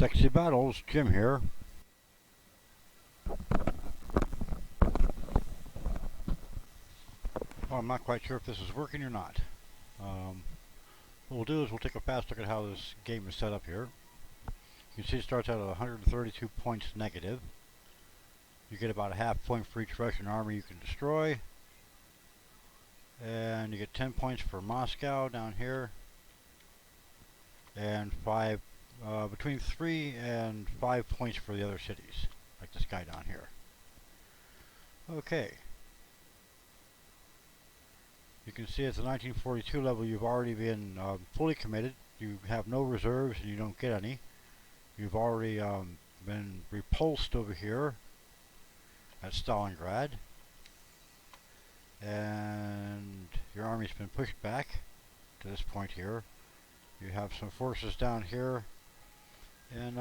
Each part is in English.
Sexy Battles, Jim here. Well, I'm not quite sure if this is working or not. What we'll do is we'll take a fast look at how this game is set up here. You can see it starts out at 132 points negative. You get about a half point for each Russian army you can destroy. And you get 10 points for Moscow down here. And between 3 and 5 points for the other cities, like this guy down here. Okay. You can see at the 1942 level you've already been fully committed. You have no reserves and you don't get any. You've already been repulsed over here at Stalingrad. And your army's been pushed back to this point here. You have some forces down here. And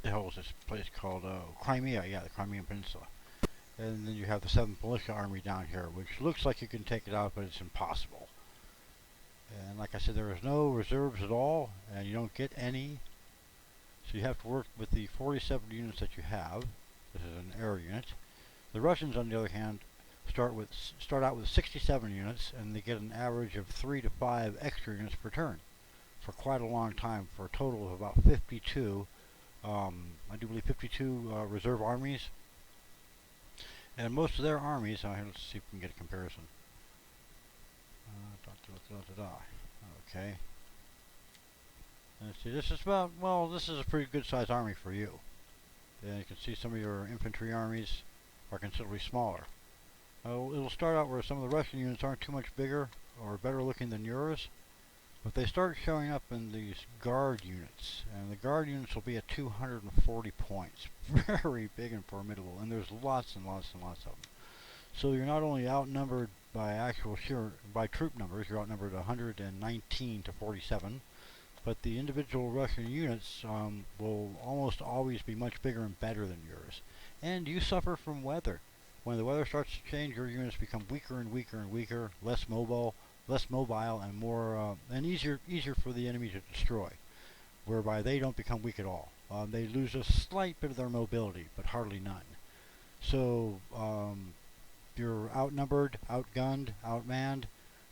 the hell was this place called? Crimea, yeah, the Crimean Peninsula. And then you have the 7th Militia Army down here, which looks like you can take it out, but it's impossible. And like I said, there is no reserves at all, and you don't get any. So you have to work with the 47 units that you have. This is an air unit. The Russians, on the other hand, start out with 67 units, and they get an average of 3 to 5 extra units per turn for quite a long time, for a total of about 52. I do believe 52 reserve armies. And most of their armies, let's see if we can get a comparison. Okay. Let's see, this is about, well, this is a pretty good sized army for you. And you can see some of your infantry armies are considerably smaller. It'll start out where some of the Russian units aren't too much bigger or better looking than yours. But they start showing up in these guard units, and the guard units will be at 240 points. Very big and formidable, and there's lots and lots and lots of them. So you're not only outnumbered by by troop numbers, you're outnumbered 119 to 47, but the individual Russian units will almost always be much bigger and better than yours. And you suffer from weather. When the weather starts to change, your units become weaker and weaker and weaker, less mobile and more and easier for the enemy to destroy, whereby they don't become weak at all. They lose a slight bit of their mobility, but hardly none. So you're outnumbered, outgunned, outmanned.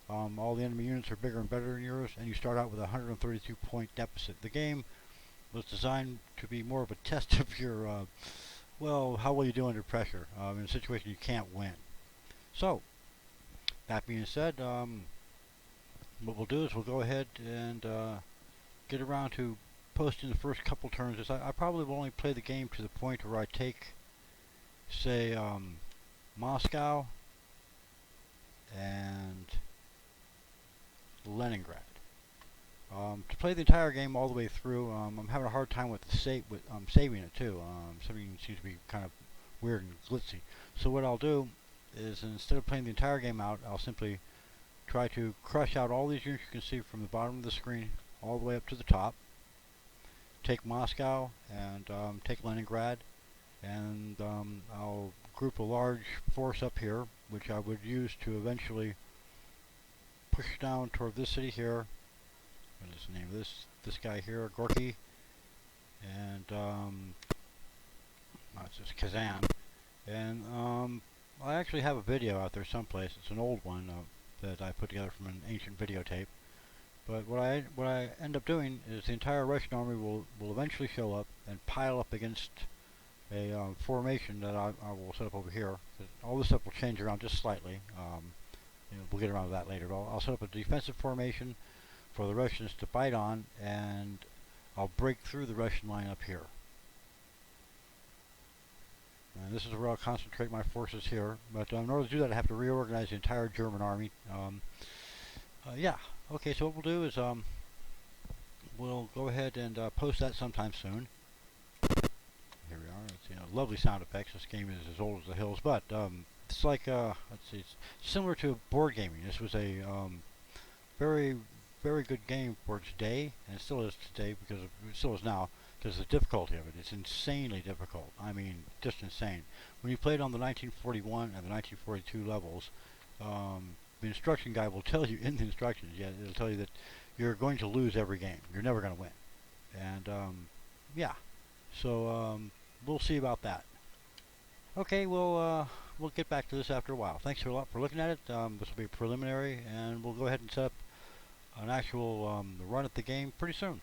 All the enemy units are bigger and better than yours, and you start out with a 132 point deficit. The game was designed to be more of a test of your well, how will you do under pressure in a situation you can't win. So that being said, what we'll do is we'll go ahead and get around to posting the first couple turns. I probably will only play the game to the point where I take, say, Moscow and Leningrad. To play the entire game all the way through, I'm having a hard time with saving it too. Saving seems to be kind of weird and glitzy. So what I'll do is, instead of playing the entire game out, I'll simply try to crush out all these units you can see from the bottom of the screen all the way up to the top. Take Moscow and take Leningrad, and I'll group a large force up here, which I would use to eventually push down toward this city here. What is the name of this guy here? Gorky. And it's just Kazan. And I actually have a video out there someplace. It's an old one that I put together from an ancient videotape. But what I end up doing is the entire Russian army will eventually show up and pile up against a formation that I will set up over here. All this stuff will change around just slightly. We'll get around to that later. But I'll set up a defensive formation for the Russians to fight on, and I'll break through the Russian line up here. And this is where I'll concentrate my forces here. But in order to do that, I have to reorganize the entire German army. Yeah. Okay, so what we'll do is we'll go ahead and post that sometime soon. Here we are. It's, lovely sound effects. This game is as old as the hills, but it's like let's see, it's similar to board gaming. This was a very good game for its day, and it still is today, because it still is now, because of the difficulty of it. It's insanely difficult. I mean, just insane. When you play it on the 1941 and the 1942 levels, the instruction guide will tell you in the instructions, yeah, it'll tell you that you're going to lose every game. You're never going to win. And yeah, so we'll see about that. Okay, we'll get back to this after a while. Thanks a lot for looking at it. This will be preliminary, and we'll go ahead and set up an actual run at the game pretty soon.